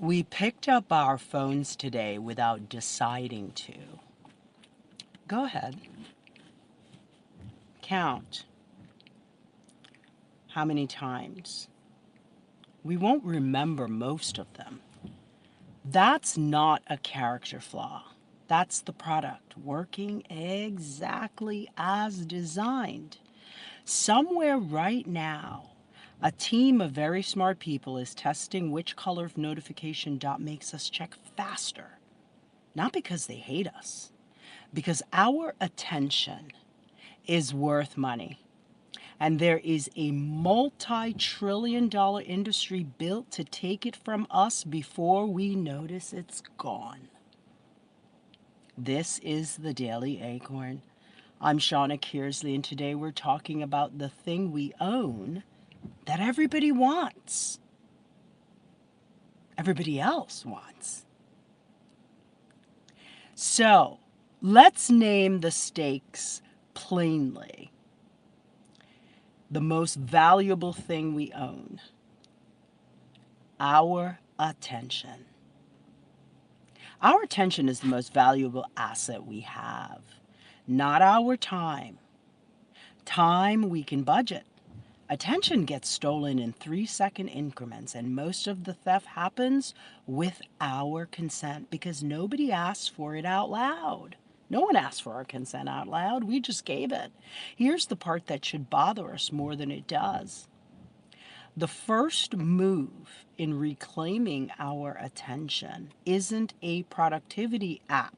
We picked up our phones today without deciding to. Go ahead. Count how many times. We won't remember most of them. That's not a character flaw. That's the product working exactly as designed. Somewhere right now, a team of very smart people is testing which color of notification dot makes us check faster. Not because they hate us, because our attention is worth money. And there is a multi-trillion-dollar industry built to take it from us before we notice it's gone. This is the Daily Acorn. I'm Shauna Kearsley, and today we're talking about the thing we own that everybody wants. Everybody else wants. So, let's name the stakes plainly. The most valuable thing we own, our attention. Our attention is the most valuable asset we have, not our time. Time we can budget. Attention gets stolen in 3-second increments, and most of the theft happens with our consent because nobody asks for it out loud. No one asked for our consent out loud. We just gave it. Here's the part that should bother us more than it does. The first move in reclaiming our attention isn't a productivity app.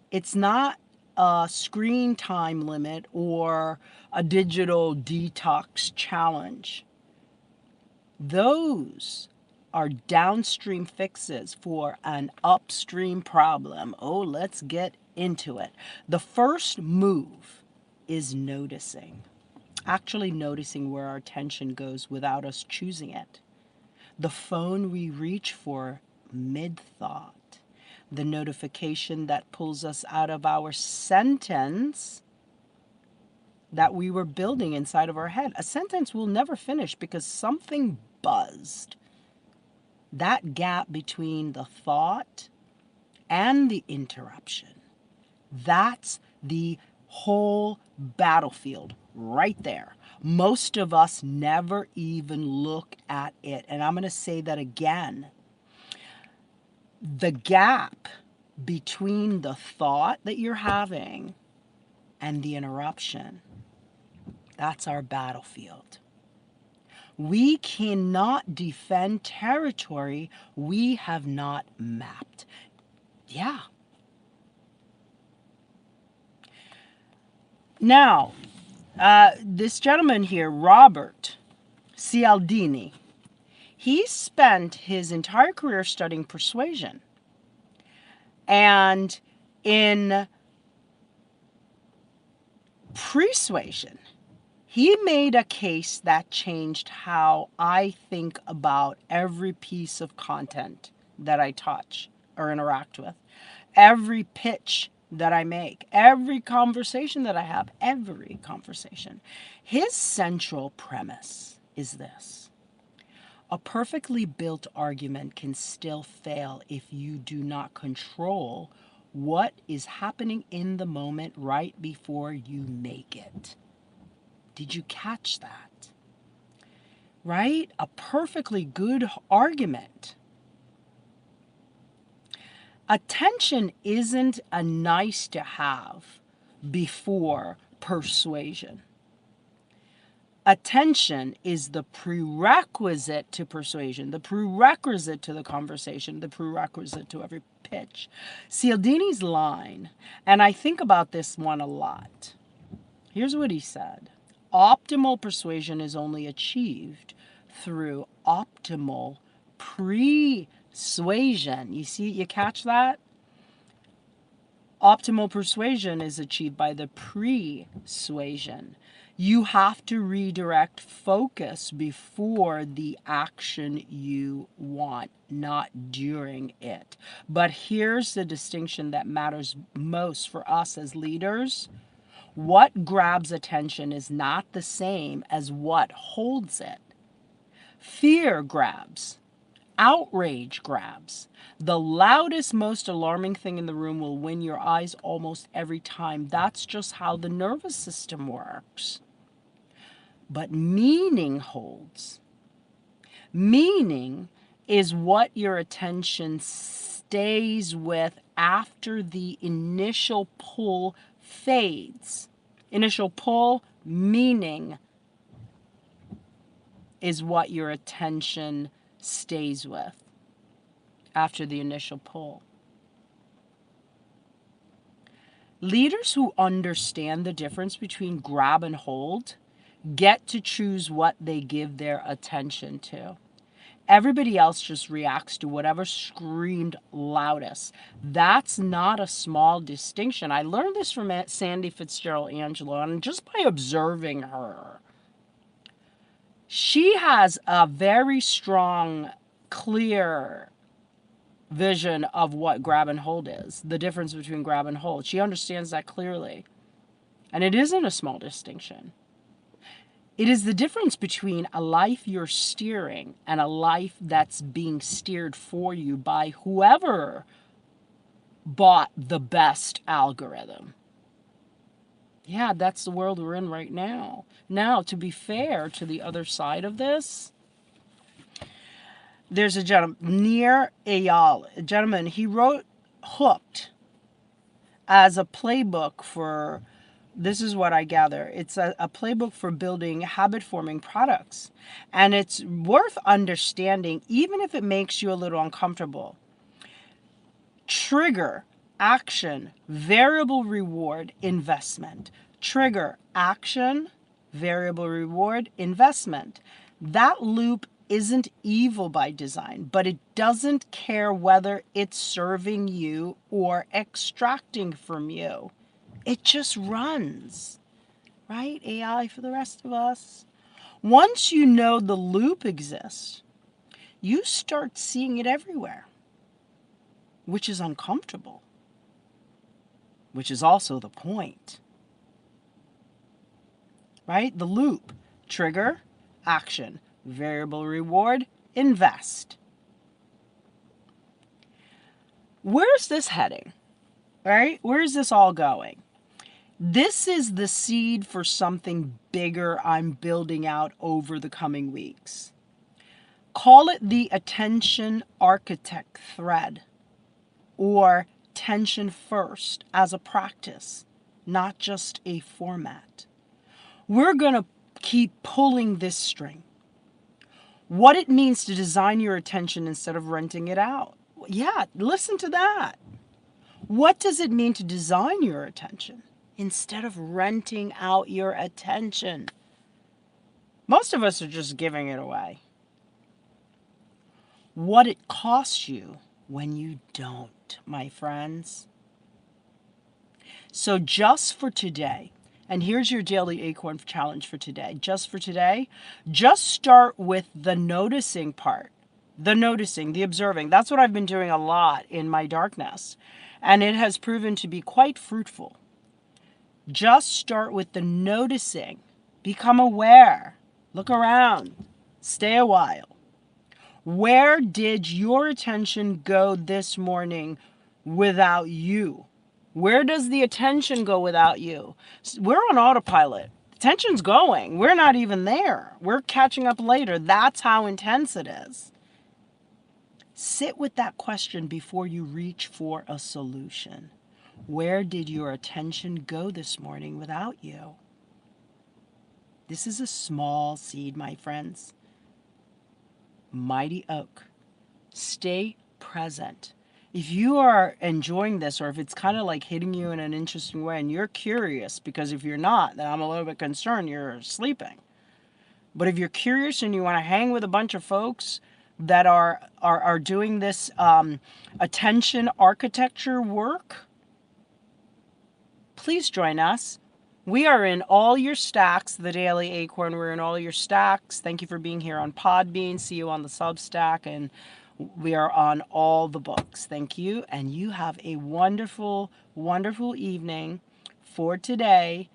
It's not a screen time limit or a digital detox challenge. Those are downstream fixes for an upstream problem. Oh, let's get into it. The first move is noticing. Actually noticing where our attention goes without us choosing it. The phone we reach for mid-thought. The notification that pulls us out of our sentence that we were building inside of our head. A sentence we'll never finish because something buzzed. That gap between the thought and the interruption. That's the whole battlefield right there. Most of us never even look at it. And I'm going to say that again. The gap between the thought that you're having and the interruption, that's our battlefield. We cannot defend territory we have not mapped. Yeah. Now, this gentleman here, Robert Cialdini, he spent his entire career studying persuasion. And in pre-suasion, he made a case that changed how I think about every piece of content that I touch or interact with, every pitch that I make, every conversation that I have, every conversation. His central premise is this: a perfectly built argument can still fail if you do not control what is happening in the moment right before you make it. Did you catch that? Right? A perfectly good argument. Attention isn't a nice to have before persuasion. Attention is the prerequisite to persuasion, the prerequisite to the conversation, the prerequisite to every pitch. Cialdini's line, and I think about this one a lot. Here's what he said. Optimal persuasion is only achieved through optimal pre-suasion. You see, you catch that? Optimal persuasion is achieved by the pre-suasion. You have to redirect focus before the action you want, not during it. But here's the distinction that matters most for us as leaders. What grabs attention is not the same as what holds it. Fear grabs. Outrage grabs. The loudest, most alarming thing in the room will win your eyes almost every time. That's just how the nervous system works. But meaning holds. Meaning is what your attention stays with after the initial pull fades. Initial pull, meaning, is what your attention stays with after the initial pull. Leaders who understand the difference between grab and hold get to choose what they give their attention to. Everybody else just reacts to whatever screamed loudest. That's not a small distinction. I learned this from Sandy Fitzgerald-Angelo, and just by observing her, she has a very strong, clear vision of what grab and hold is, the difference between grab and hold. She understands that clearly. And it isn't a small distinction. It is the difference between a life you're steering and a life that's being steered for you by whoever bought the best algorithm. Yeah, that's the world we're in right now. Now, to be fair to the other side of this, there's a gentleman, Nir Eyal, a gentleman, he wrote Hooked as a playbook for, this is what I gather, it's a playbook for building habit-forming products. And it's worth understanding, even if it makes you a little uncomfortable. Trigger, action, variable reward, investment. Trigger, action, variable reward, investment. That loop isn't evil by design, but it doesn't care whether it's serving you or extracting from you. It just runs, right? AI for the rest of us. Once you know the loop exists, you start seeing it everywhere, which is uncomfortable, which is also the point, right? The loop, trigger, action, variable reward, invest. Where's this heading, right? Where's this all going? This is the seed for something bigger I'm building out over the coming weeks. Call it the attention architect thread, or tension first as a practice, not just a format. We're going to keep pulling this string. What it means to design your attention instead of renting it out. Yeah, listen to that. What does it mean to design your attention instead of renting out your attention? Most of us are just giving it away. What it costs you when you don't, my friends. So just for today, and here's your Daily Acorn challenge for today. Just for today, just start with the noticing part. The noticing, the observing. That's what I've been doing a lot in my darkness. And it has proven to be quite fruitful. Just start with the noticing. Become aware. Look around. Stay a while. Where did your attention go this morning without you? Where does the attention go without you? We're on autopilot. Attention's going. We're not even there. We're catching up later. That's how intense it is. Sit with that question before you reach for a solution. Where did your attention go this morning without you? This is a small seed, my friends. Mighty oak. Stay present. If you are enjoying this, or if it's kind of like hitting you in an interesting way and you're curious, because if you're not, then I'm a little bit concerned you're sleeping. But if you're curious and you want to hang with a bunch of folks that are doing this attention architecture work, please join us. We are in all your stacks, the Daily Acorn. We're in all your stacks. Thank you for being here on Podbean. See you on the Substack. And we are on all the books. Thank you. And you have a wonderful, wonderful evening. For today,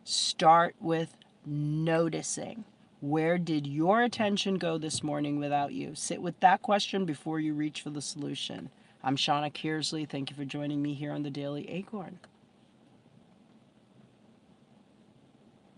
start with noticing. Where did your attention go this morning without you? Sit with that question before you reach for the solution. I'm Shauna Kearsley. Thank you for joining me here on the Daily Acorn.